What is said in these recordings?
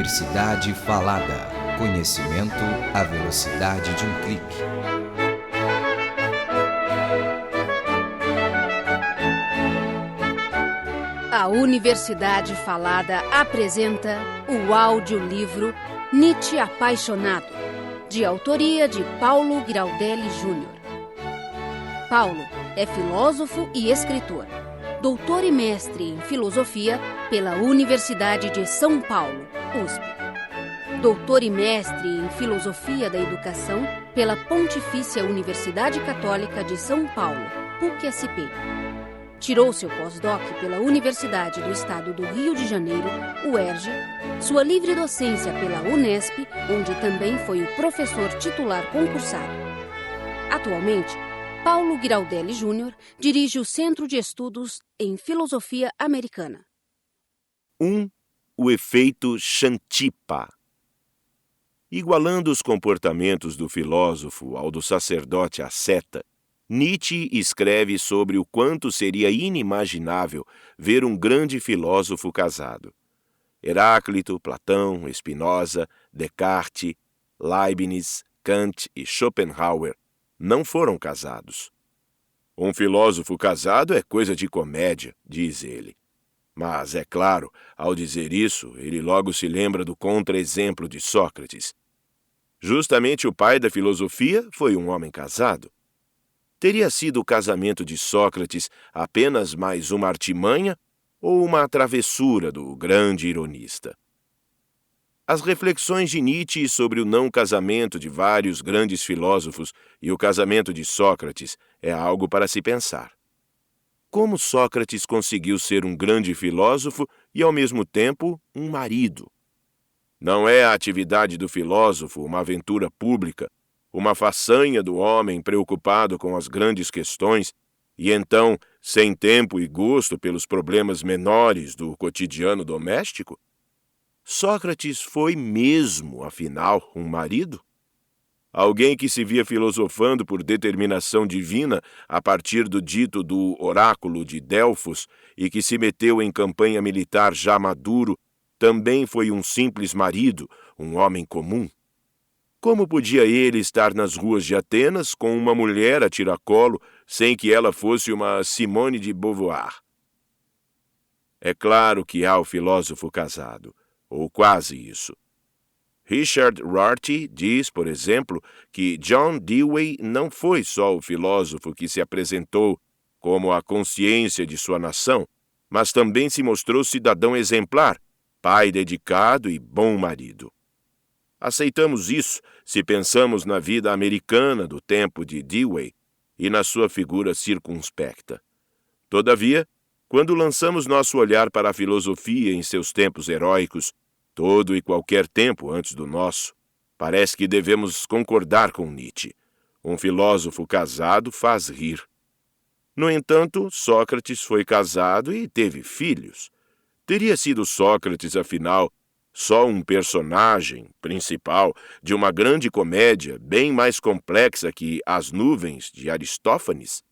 Universidade Falada. Conhecimento à velocidade de um clique. A Universidade Falada apresenta o audiolivro Nietzsche Apaixonado, de autoria de Paulo Giraldelli Júnior. Paulo é filósofo e escritor, doutor e mestre em filosofia pela Universidade de São Paulo, USP. Doutor e mestre em filosofia da educação pela Pontifícia Universidade Católica de São Paulo, PUC-SP. Tirou seu pós-doc pela Universidade do Estado do Rio de Janeiro, UERJ, sua livre docência pela Unesp, onde também foi o professor titular concursado. Atualmente, Paulo Giraldelli Júnior dirige o Centro de Estudos em Filosofia Americana. 1. O efeito Xantipa. Igualando os comportamentos do filósofo ao do sacerdote asceta, Nietzsche escreve sobre o quanto seria inimaginável ver um grande filósofo casado. Heráclito, Platão, Spinoza, Descartes, Leibniz, Kant e Schopenhauer não foram casados. Um filósofo casado é coisa de comédia, diz ele. Mas, é claro, ao dizer isso, ele logo se lembra do contra-exemplo de Sócrates. Justamente o pai da filosofia foi um homem casado. Teria sido o casamento de Sócrates apenas mais uma artimanha ou uma travessura do grande ironista? As reflexões de Nietzsche sobre o não casamento de vários grandes filósofos e o casamento de Sócrates é algo para se pensar. Como Sócrates conseguiu ser um grande filósofo e, ao mesmo tempo, um marido? Não é a atividade do filósofo uma aventura pública, uma façanha do homem preocupado com as grandes questões e então sem tempo e gosto pelos problemas menores do cotidiano doméstico? Sócrates foi mesmo, afinal, um marido? Alguém que se via filosofando por determinação divina a partir do dito do oráculo de Delfos e que se meteu em campanha militar já maduro, também foi um simples marido, um homem comum? Como podia ele estar nas ruas de Atenas com uma mulher a tiracolo sem que ela fosse uma Simone de Beauvoir? É claro que há o filósofo casado, ou quase isso. Richard Rorty diz, por exemplo, que John Dewey não foi só o filósofo que se apresentou como a consciência de sua nação, mas também se mostrou cidadão exemplar, pai dedicado e bom marido. Aceitamos isso se pensamos na vida americana do tempo de Dewey e na sua figura circunspecta. Todavia, quando lançamos nosso olhar para a filosofia em seus tempos heróicos, todo e qualquer tempo antes do nosso, parece que devemos concordar com Nietzsche. Um filósofo casado faz rir. No entanto, Sócrates foi casado e teve filhos. Teria sido Sócrates, afinal, só um personagem principal de uma grande comédia bem mais complexa que As Nuvens, de Aristófanes?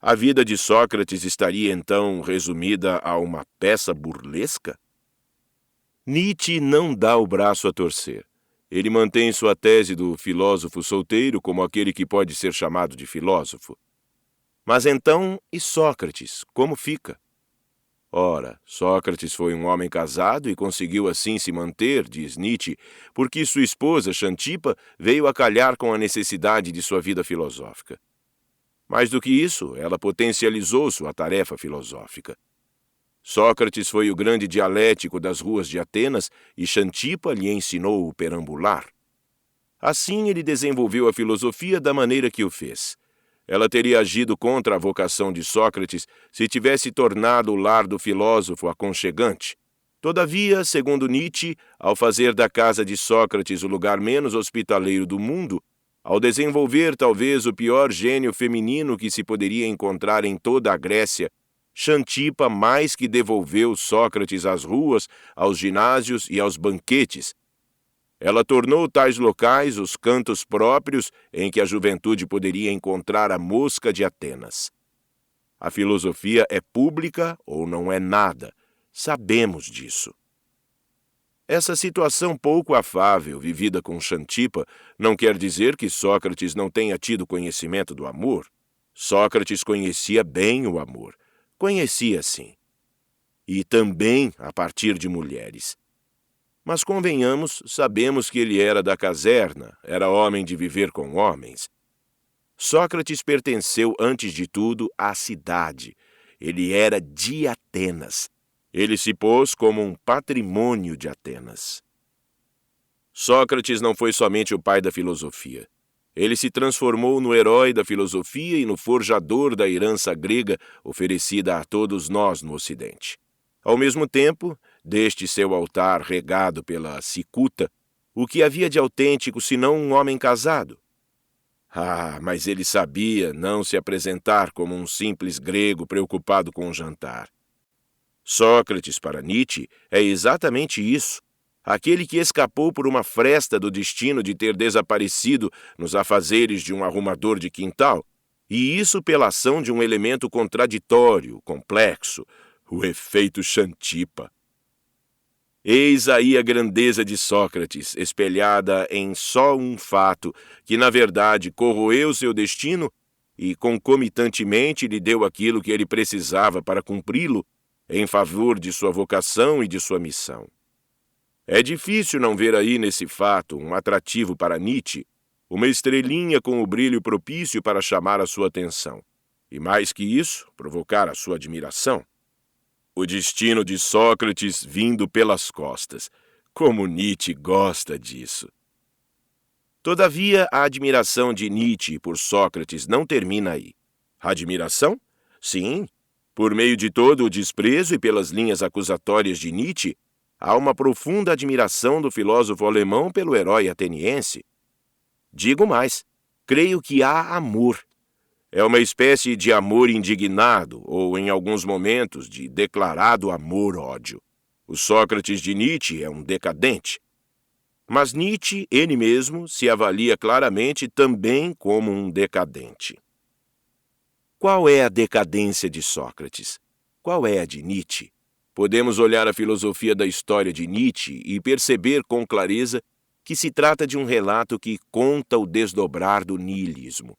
A vida de Sócrates estaria, então, resumida a uma peça burlesca? Nietzsche não dá o braço a torcer. Ele mantém sua tese do filósofo solteiro como aquele que pode ser chamado de filósofo. Mas então, e Sócrates, como fica? Ora, Sócrates foi um homem casado e conseguiu assim se manter, diz Nietzsche, porque sua esposa, Xantipa, veio a calhar com a necessidade de sua vida filosófica. Mais do que isso, ela potencializou sua tarefa filosófica. Sócrates foi o grande dialético das ruas de Atenas e Xantipa lhe ensinou o perambular. Assim, ele desenvolveu a filosofia da maneira que o fez. Ela teria agido contra a vocação de Sócrates se tivesse tornado o lar do filósofo aconchegante. Todavia, segundo Nietzsche, ao fazer da casa de Sócrates o lugar menos hospitaleiro do mundo, ao desenvolver talvez o pior gênio feminino que se poderia encontrar em toda a Grécia, Xantipa mais que devolveu Sócrates às ruas, aos ginásios e aos banquetes. Ela tornou tais locais os cantos próprios em que a juventude poderia encontrar a mosca de Atenas. A filosofia é pública ou não é nada. Sabemos disso. Essa situação pouco afável vivida com Xantipa não quer dizer que Sócrates não tenha tido conhecimento do amor. Sócrates conhecia bem o amor. Conhecia, sim. E também a partir de mulheres. Mas convenhamos, sabemos que ele era da caserna, era homem de viver com homens. Sócrates pertenceu, antes de tudo, à cidade. Ele era de Atenas. Ele se pôs como um patrimônio de Atenas. Sócrates não foi somente o pai da filosofia. Ele se transformou no herói da filosofia e no forjador da herança grega oferecida a todos nós no Ocidente. Ao mesmo tempo, deste seu altar regado pela cicuta, o que havia de autêntico senão um homem casado? Mas ele sabia não se apresentar como um simples grego preocupado com o jantar. Sócrates, para Nietzsche, é exatamente isso. Aquele que escapou por uma fresta do destino de ter desaparecido nos afazeres de um arrumador de quintal, e isso pela ação de um elemento contraditório, complexo, o efeito Xantipa. Eis aí a grandeza de Sócrates, espelhada em só um fato, que na verdade corroeu seu destino e concomitantemente lhe deu aquilo que ele precisava para cumpri-lo em favor de sua vocação e de sua missão. É difícil não ver aí nesse fato um atrativo para Nietzsche, uma estrelinha com o brilho propício para chamar a sua atenção, e mais que isso, provocar a sua admiração. O destino de Sócrates vindo pelas costas. Como Nietzsche gosta disso. Todavia, a admiração de Nietzsche por Sócrates não termina aí. A admiração? Sim. Por meio de todo o desprezo e pelas linhas acusatórias de Nietzsche, há uma profunda admiração do filósofo alemão pelo herói ateniense. Digo mais, creio que há amor. É uma espécie de amor indignado, ou, em alguns momentos, de declarado amor-ódio. O Sócrates de Nietzsche é um decadente. Mas Nietzsche, ele mesmo, se avalia claramente também como um decadente. Qual é a decadência de Sócrates? Qual é a de Nietzsche? Podemos olhar a filosofia da história de Nietzsche e perceber com clareza que se trata de um relato que conta o desdobrar do niilismo.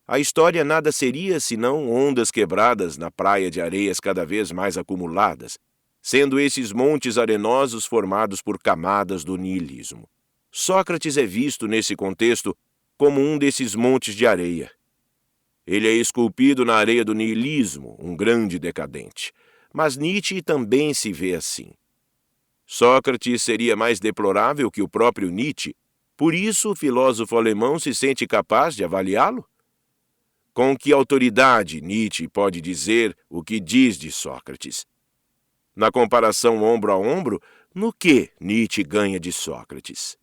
A história nada seria senão ondas quebradas na praia de areias cada vez mais acumuladas, sendo esses montes arenosos formados por camadas do niilismo. Sócrates é visto nesse contexto como um desses montes de areia. Ele é esculpido na areia do niilismo, um grande decadente. Mas Nietzsche também se vê assim. Sócrates seria mais deplorável que o próprio Nietzsche, por isso o filósofo alemão se sente capaz de avaliá-lo? Com que autoridade Nietzsche pode dizer o que diz de Sócrates? Na comparação ombro a ombro, no que Nietzsche ganha de Sócrates?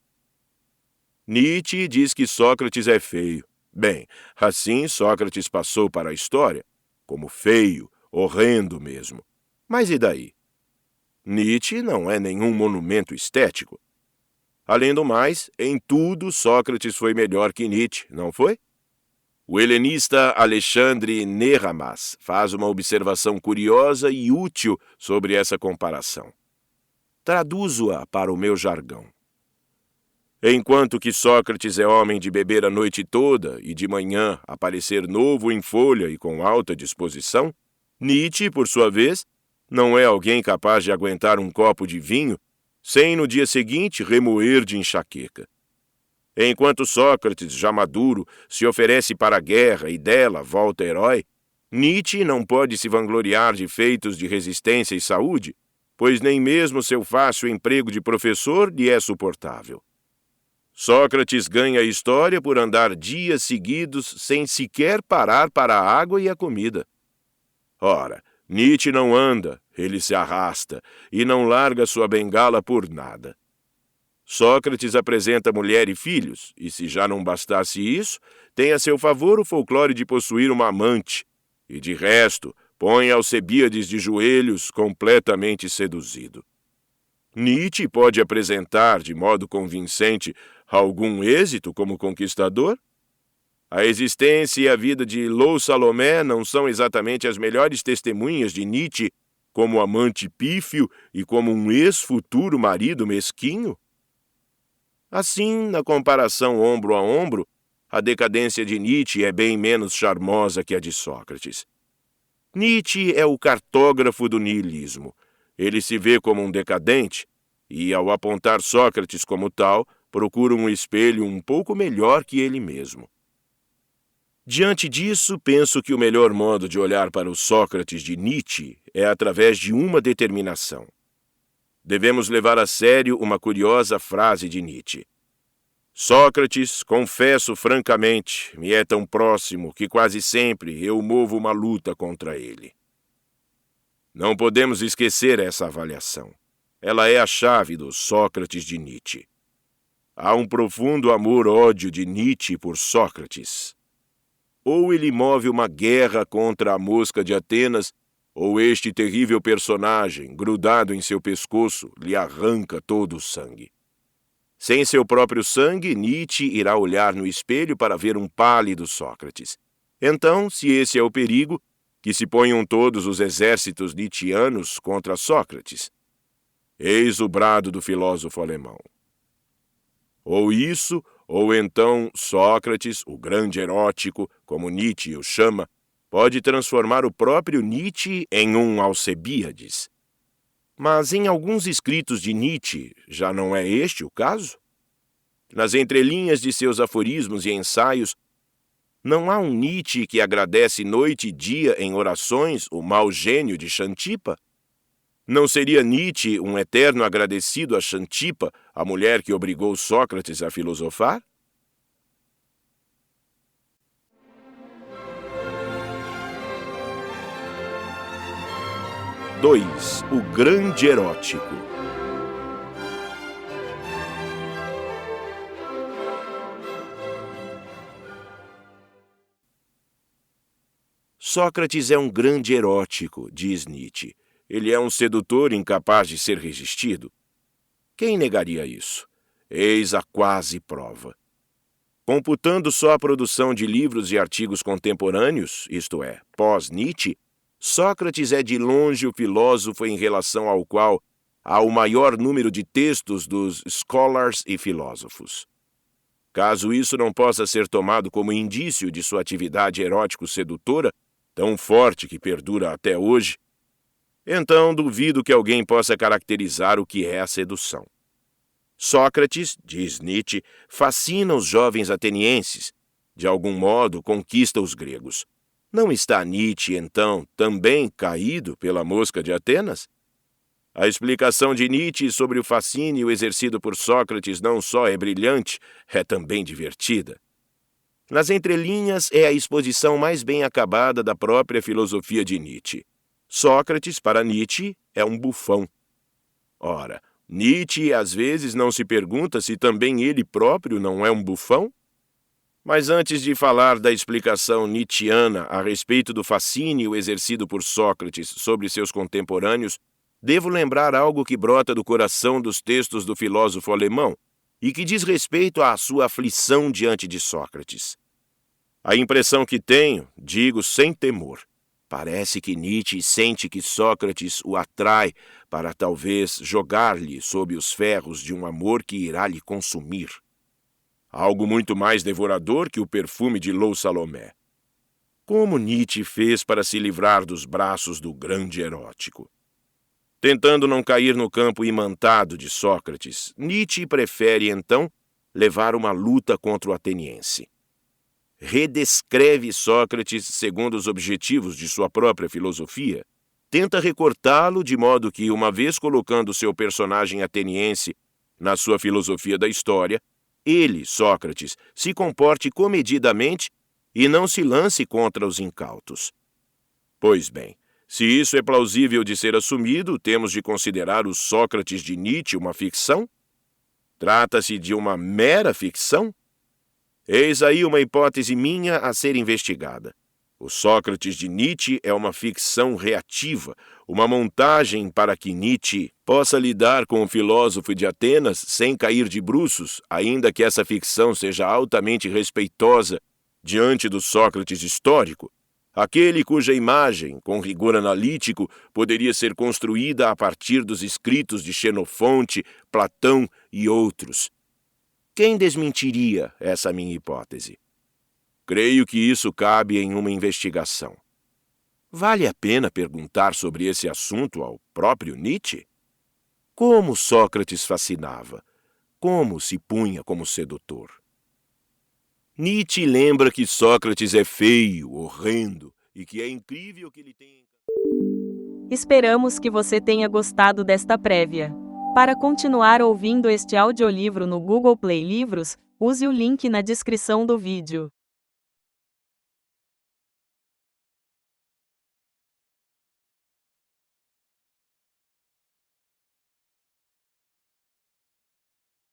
Nietzsche diz que Sócrates é feio. Bem, assim Sócrates passou para a história, como feio, horrendo mesmo. Mas e daí? Nietzsche não é nenhum monumento estético. Além do mais, em tudo Sócrates foi melhor que Nietzsche, não foi? O helenista Alexandre Neramas faz uma observação curiosa e útil sobre essa comparação. Traduzo-a para o meu jargão. Enquanto que Sócrates é homem de beber a noite toda e de manhã aparecer novo em folha e com alta disposição, Nietzsche, por sua vez, não é alguém capaz de aguentar um copo de vinho sem no dia seguinte remoer de enxaqueca. Enquanto Sócrates, já maduro, se oferece para a guerra e dela volta herói, Nietzsche não pode se vangloriar de feitos de resistência e saúde, pois nem mesmo seu fácil emprego de professor lhe é suportável. Sócrates ganha a história por andar dias seguidos sem sequer parar para a água e a comida. Ora, Nietzsche não anda, ele se arrasta, e não larga sua bengala por nada. Sócrates apresenta mulher e filhos, e se já não bastasse isso, tem a seu favor o folclore de possuir uma amante, e de resto, põe Alcebíades de joelhos completamente seduzido. Nietzsche pode apresentar, de modo convincente, algum êxito como conquistador? A existência e a vida de Lô Salomé não são exatamente as melhores testemunhas de Nietzsche como amante pífio e como um ex-futuro marido mesquinho? Assim, na comparação ombro a ombro, a decadência de Nietzsche é bem menos charmosa que a de Sócrates. Nietzsche é o cartógrafo do niilismo. Ele se vê como um decadente e, ao apontar Sócrates como tal, procura um espelho um pouco melhor que ele mesmo. Diante disso, penso que o melhor modo de olhar para o Sócrates de Nietzsche é através de uma determinação. Devemos levar a sério uma curiosa frase de Nietzsche. Sócrates, confesso francamente, me é tão próximo que quase sempre eu movo uma luta contra ele. Não podemos esquecer essa avaliação. Ela é a chave do Sócrates de Nietzsche. Há um profundo amor-ódio de Nietzsche por Sócrates. Ou ele move uma guerra contra a mosca de Atenas, ou este terrível personagem, grudado em seu pescoço, lhe arranca todo o sangue. Sem seu próprio sangue, Nietzsche irá olhar no espelho para ver um pálido Sócrates. Então, se esse é o perigo, que se ponham todos os exércitos nietzschianos contra Sócrates. Eis o brado do filósofo alemão. Ou isso, ou então Sócrates, o grande erótico, como Nietzsche o chama, pode transformar o próprio Nietzsche em um Alcebíades. Mas em alguns escritos de Nietzsche, já não é este o caso? Nas entrelinhas de seus aforismos e ensaios, não há um Nietzsche que agradece noite e dia em orações o mau gênio de Xantipa? Não seria Nietzsche um eterno agradecido a Xantipa, a mulher que obrigou Sócrates a filosofar? O grande erótico. Sócrates é um grande erótico, diz Nietzsche. Ele é um sedutor incapaz de ser resistido. Quem negaria isso? Eis a quase prova. Computando só a produção de livros e artigos contemporâneos, isto é, pós-Nietzsche, Sócrates é de longe o filósofo em relação ao qual há o maior número de textos dos scholars e filósofos. Caso isso não possa ser tomado como indício de sua atividade erótico-sedutora, tão forte que perdura até hoje, então duvido que alguém possa caracterizar o que é a sedução. Sócrates, diz Nietzsche, fascina os jovens atenienses, de algum modo conquista os gregos. Não está Nietzsche, então, também caído pela mosca de Atenas? A explicação de Nietzsche sobre o fascínio exercido por Sócrates não só é brilhante, é também divertida. Nas entrelinhas é a exposição mais bem acabada da própria filosofia de Nietzsche. Sócrates, para Nietzsche, é um bufão. Ora, Nietzsche às vezes não se pergunta se também ele próprio não é um bufão? Mas antes de falar da explicação nietzschiana a respeito do fascínio exercido por Sócrates sobre seus contemporâneos, devo lembrar algo que brota do coração dos textos do filósofo alemão e que diz respeito à sua aflição diante de Sócrates. A impressão que tenho, digo sem temor, parece que Nietzsche sente que Sócrates o atrai para talvez jogar-lhe sob os ferros de um amor que irá lhe consumir. Algo muito mais devorador que o perfume de Lou Salomé. Como Nietzsche fez para se livrar dos braços do grande erótico? Tentando não cair no campo imantado de Sócrates, Nietzsche prefere, então, levar uma luta contra o ateniense. Redescreve Sócrates segundo os objetivos de sua própria filosofia, tenta recortá-lo de modo que, uma vez colocando seu personagem ateniense na sua filosofia da história, ele, Sócrates, se comporte comedidamente e não se lance contra os incautos. Pois bem, se isso é plausível de ser assumido, temos de considerar o Sócrates de Nietzsche uma ficção? Trata-se de uma mera ficção? Eis aí uma hipótese minha a ser investigada. O Sócrates de Nietzsche é uma ficção reativa, uma montagem para que Nietzsche possa lidar com o filósofo de Atenas sem cair de bruços, ainda que essa ficção seja altamente respeitosa diante do Sócrates histórico, Aquele cuja imagem, com rigor analítico, poderia ser construída a partir dos escritos de Xenofonte, Platão e outros. Quem desmentiria essa minha hipótese? Creio que isso cabe em uma investigação. Vale a pena perguntar sobre esse assunto ao próprio Nietzsche? Como Sócrates fascinava? Como se punha como sedutor? Nietzsche lembra que Sócrates é feio, horrendo, e que é incrível que ele tenha... Esperamos que você tenha gostado desta prévia. Para continuar ouvindo este audiolivro no Google Play Livros, use o link na descrição do vídeo.